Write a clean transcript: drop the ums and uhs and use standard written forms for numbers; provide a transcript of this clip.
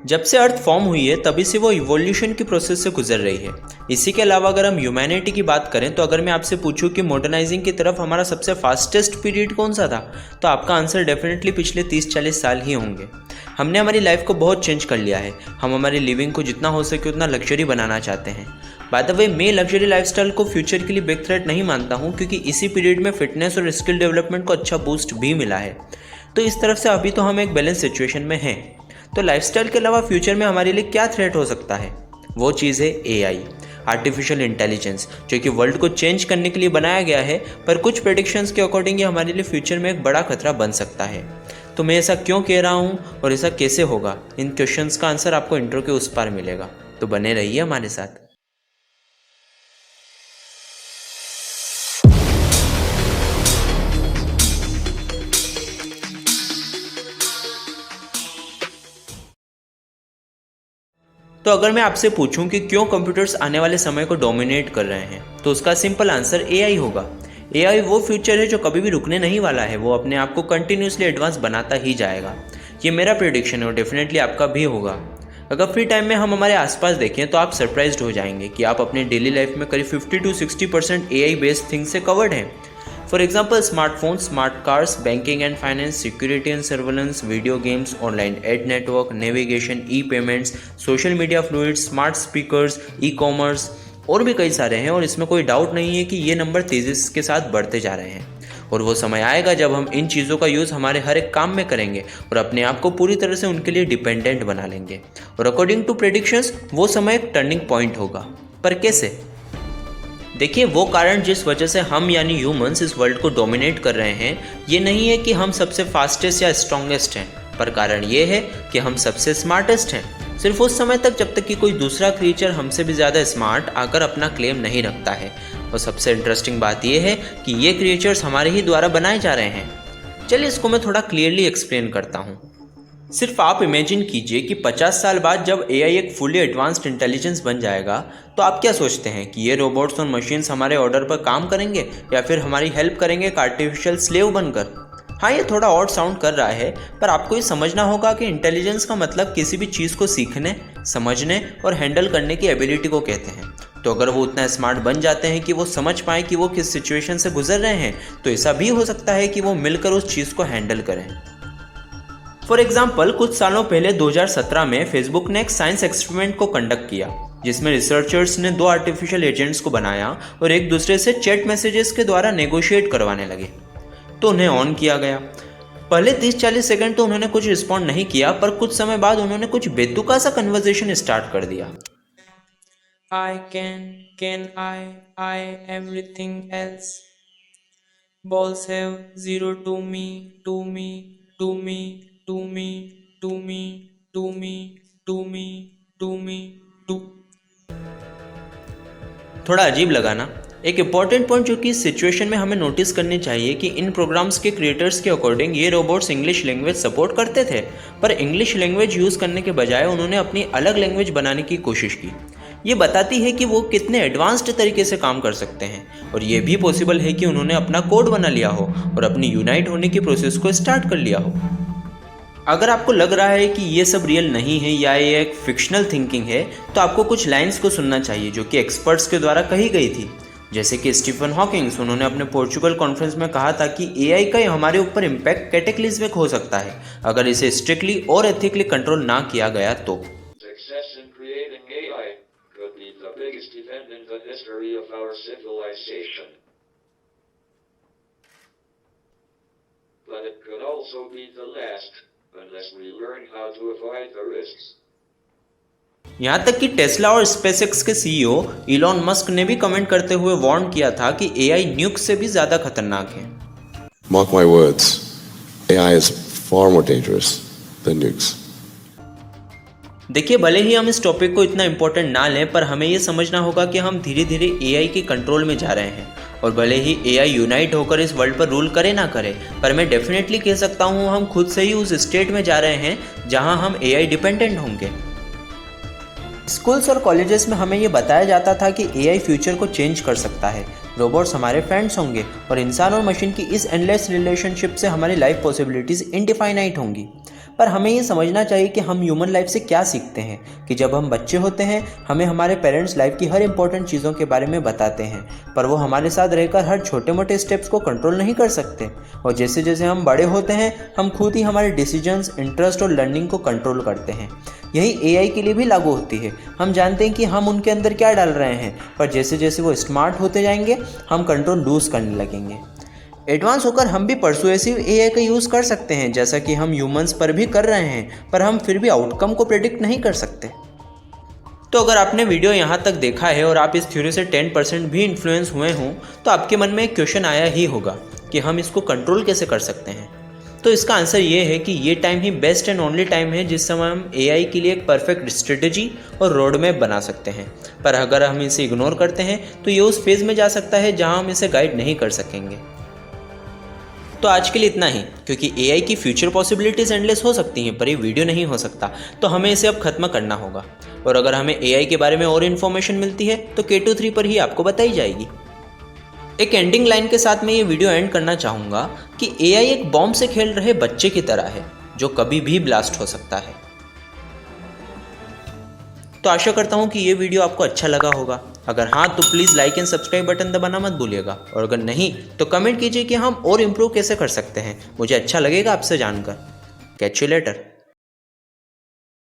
जब से अर्थ फॉर्म हुई है तभी से वो इवोल्यूशन की प्रोसेस से गुजर रही है। इसी के अलावा अगर हम ह्यूमैनिटी की बात करें तो अगर मैं आपसे पूछूं कि मॉडर्नाइजिंग की तरफ हमारा सबसे फास्टेस्ट पीरियड कौन सा था, तो आपका आंसर डेफिनेटली पिछले 30-40 साल ही होंगे। हमने हमारी लाइफ को बहुत चेंज कर लिया है। हम हमारी लिविंग को जितना हो सके उतना लग्जरी बनाना चाहते हैं। बाय द वे, मैं लग्जरी लाइफस्टाइल को फ्यूचर के लिए बिग थ्रेट नहीं मानता हूँ, क्योंकि इसी पीरियड में फिटनेस और स्किल डेवलपमेंट को अच्छा बूस्ट भी मिला है। तो इस तरफ से अभी तो हम एक बैलेंस सिचुएशन में हैं। तो लाइफस्टाइल के अलावा फ्यूचर में हमारे लिए क्या थ्रेट हो सकता है? वो चीज़ है एआई, आर्टिफिशियल इंटेलिजेंस, जो कि वर्ल्ड को चेंज करने के लिए बनाया गया है, पर कुछ प्रेडिक्शंस के अकॉर्डिंग ये हमारे लिए फ्यूचर में एक बड़ा खतरा बन सकता है। तो मैं ऐसा क्यों कह रहा हूँ और ऐसा कैसे होगा, इन क्वेश्चंस का आंसर आपको इंट्रो के उस पार मिलेगा। तो बने रहिए हमारे साथ। तो अगर मैं आपसे पूछूं कि क्यों कंप्यूटर्स आने वाले समय को डोमिनेट कर रहे हैं, तो उसका सिंपल आंसर एआई होगा। एआई वो फ्यूचर है जो कभी भी रुकने नहीं वाला है। वो अपने आप को कंटिन्यूसली एडवांस बनाता ही जाएगा। ये मेरा प्रेडिक्शन है और डेफिनेटली आपका भी होगा। अगर फ्री टाइम में हम हमारे आसपास देखें तो आप सरप्राइज्ड हो जाएंगे कि आप अपनी डेली लाइफ में करीब 50-60% एआई बेस्ड थिंग्स से कवर्ड हैं। For example, smartphone, smart cars, banking and finance, security and surveillance, video games, online ad network, navigation, e payments, social media fluids, smart speakers, e commerce और भी कई सारे हैं। और इसमें कोई डाउट नहीं है कि ये नंबर तेज़ी के साथ बढ़ते जा रहे हैं। और वो समय आएगा जब हम इन चीज़ों का यूज़ हमारे हर एक काम में करेंगे और अपने आप को पूरी तरह से उनके लिए डिपेंडेंट बना लेंगे। और अकॉर्डिंग टू प्रेडिक्शंस वो समय एक टर्निंग पॉइंट होगा। पर कैसे? देखिए, वो कारण जिस वजह से हम यानी ह्यूमंस इस वर्ल्ड को डोमिनेट कर रहे हैं, ये नहीं है कि हम सबसे फास्टेस्ट या स्ट्रॉन्गेस्ट हैं, पर कारण ये है कि हम सबसे स्मार्टेस्ट हैं। सिर्फ उस समय तक जब तक कि कोई दूसरा क्रिएचर हमसे भी ज़्यादा स्मार्ट आकर अपना क्लेम नहीं रखता है। और सबसे इंटरेस्टिंग बात यह है कि ये क्रिएचर्स हमारे ही द्वारा बनाए जा रहे हैं। चलिए इसको मैं थोड़ा क्लियरली एक्सप्लेन करता हूँ। सिर्फ आप इमेजिन कीजिए कि 50 साल बाद जब एआई एक फुली एडवांस्ड इंटेलिजेंस बन जाएगा, तो आप क्या सोचते हैं कि ये रोबोट्स और मशीन्स हमारे ऑर्डर पर काम करेंगे या फिर हमारी हेल्प करेंगे एक आर्टिफिशियल स्लेव बनकर? हाँ, ये थोड़ा ऑड साउंड कर रहा है, पर आपको ये समझना होगा कि इंटेलिजेंस का मतलब किसी भी चीज़ को सीखने, समझने और हैंडल करने की एबिलिटी को कहते हैं। तो अगर वो उतना स्मार्ट बन जाते हैं कि वो समझ पाएँ कि वो किस सिचुएशन से गुजर रहे हैं, तो ऐसा भी हो सकता है कि वो मिलकर उस चीज़ को हैंडल करें। फॉर एग्जाम्पल, कुछ सालों पहले 2017 में फेसबुक ने एक साइंस एक्सपेरिमेंट को कंडक्ट किया, जिसमें रिसर्चर्स ने 2 आर्टिफिशियल एजेंट्स को बनाया और एक दूसरे से चैट मैसेजेस के द्वारा नेगोशिएट करवाने लगे। तो उन्हें ऑन किया गया। पहले 30-40 सेकंड तो उन्होंने कुछ रिस्पॉन्ड नहीं किया, पर कुछ समय बाद उन्होंने कुछ बेतुका सा कन्वर्सेशन स्टार्ट कर दिया। I can I everything else. Balls have 0 to me, to me, to me, to me, to me, to me, to me, to me, to। थोड़ा अजीब लगा ना? एक इम्पॉर्टेंट पॉइंट जो कि इस सिचुएशन में हमें नोटिस करनी चाहिए कि इन प्रोग्राम्स के क्रिएटर्स के अकॉर्डिंग ये रोबोट्स इंग्लिश लैंग्वेज सपोर्ट करते थे, पर इंग्लिश लैंग्वेज यूज़ करने के बजाय उन्होंने अपनी अलग लैंग्वेज बनाने की कोशिश की। ये बताती है कि वो कितने एडवांस्ड तरीके से काम कर सकते हैं। और ये भी पॉसिबल है कि उन्होंने अपना कोड बना लिया हो और अपनी यूनाइट होने की प्रोसेस को स्टार्ट कर लिया हो। अगर आपको लग रहा है कि ये सब रियल नहीं है या ये एक फिक्शनल थिंकिंग है, तो आपको कुछ लाइंस को सुनना चाहिए जो कि एक्सपर्ट्स के द्वारा कही गई थी। जैसे कि स्टीफन हॉकिंग्स, उन्होंने अपने पोर्चुगल कॉन्फ्रेंस में कहा था कि एआई का हमारे ऊपर इम्पैक्ट कैटेक्लिज्मिक हो सकता है अगर इसे स्ट्रिक्टली और एथिकली कंट्रोल ना किया गया तो। But it could also be the last, unless we learn how to avoid the risks. यहाँ तक कि टेस्ला और स्पेसएक्स के सीईओ इलॉन मस्क ने भी कमेंट करते हुए वार्न किया था कि एआई न्यूक से भी ज्यादा खतरनाक है। Mark my words, AI is far more dangerous than nukes. देखिए, भले ही हम इस टॉपिक को इतना इम्पोर्टेंट ना लें, पर हमें ये समझना होगा कि हम धीरे धीरे एआई के कंट्रोल में जा रहे हैं। और भले ही एआई यूनाइट होकर इस वर्ल्ड पर रूल करे ना करे, पर मैं डेफिनेटली कह सकता हूँ हम खुद से ही उस स्टेट में जा रहे हैं जहाँ हम एआई डिपेंडेंट होंगे। स्कूल्स और कॉलेजेस में हमें ये बताया जाता था कि एआई फ्यूचर को चेंज कर सकता है, रोबोट्स हमारे फ्रेंड्स होंगे और इंसान और मशीन की इस एंडलेस रिलेशनशिप से हमारी लाइफ पॉसिबिलिटीज़ इनडिफाइनाइट होंगी। पर हमें ये समझना चाहिए कि हम ह्यूमन लाइफ से क्या सीखते हैं, कि जब हम बच्चे होते हैं हमें हमारे पेरेंट्स लाइफ की हर इंपॉर्टेंट चीज़ों के बारे में बताते हैं, पर वो हमारे साथ रहकर हर छोटे मोटे स्टेप्स को कंट्रोल नहीं कर सकते। और जैसे जैसे हम बड़े होते हैं हम खुद ही हमारे डिसीजंस, इंटरेस्ट और लर्निंग को कंट्रोल करते हैं। यही एआई के लिए भी लागू होती है। हम जानते हैं कि हम उनके अंदर क्या डाल रहे हैं, पर जैसे जैसे वो स्मार्ट होते जाएंगे हम कंट्रोल लूज करने लगेंगे। एडवांस होकर हम भी परसुएसिव एआई का यूज़ कर सकते हैं, जैसा कि हम ह्यूमंस पर भी कर रहे हैं, पर हम फिर भी आउटकम को प्रेडिक्ट नहीं कर सकते। तो अगर आपने वीडियो यहाँ तक देखा है और आप इस थ्योरी से 10% भी इन्फ्लुएंस हुए हों तो आपके मन में एक क्वेश्चन आया ही होगा कि हम इसको कंट्रोल कैसे कर सकते हैं। तो इसका आंसर ये है कि ये time he best and only time है जिस समय हम एआई के लिए एक परफेक्ट स्ट्रेटजी और रोड मैप बना सकते हैं। पर अगर हम इसे इग्नोर करते हैं तो ये उस फेज़ में जा सकता है जहां हम इसे गाइड नहीं कर सकेंगे। तो आज के लिए इतना ही, क्योंकि एआई की फ्यूचर पॉसिबिलिटीज़ एंडलेस हो सकती हैं पर ये वीडियो नहीं हो सकता, तो हमें इसे अब ख़त्म करना होगा। और अगर हमें एआई के बारे में और इन्फॉर्मेशन मिलती है तो K23 पर ही आपको बताई जाएगी। एक एंडिंग लाइन के साथ मैं ये वीडियो एंड करना चाहूँगा कि एआई एक बॉम्ब से खेल रहे बच्चे की तरह है जो कभी भी ब्लास्ट हो सकता है। तो आशा करता हूँ कि ये वीडियो आपको अच्छा लगा होगा। अगर हाँ तो please like and subscribe button दबाना मत भूलिएगा, और अगर नहीं तो कमेंट कीजिए कि हम और इम्प्रूव कैसे कर सकते हैं। मुझे अच्छा लगेगा आपसे जानकर। Catch you later.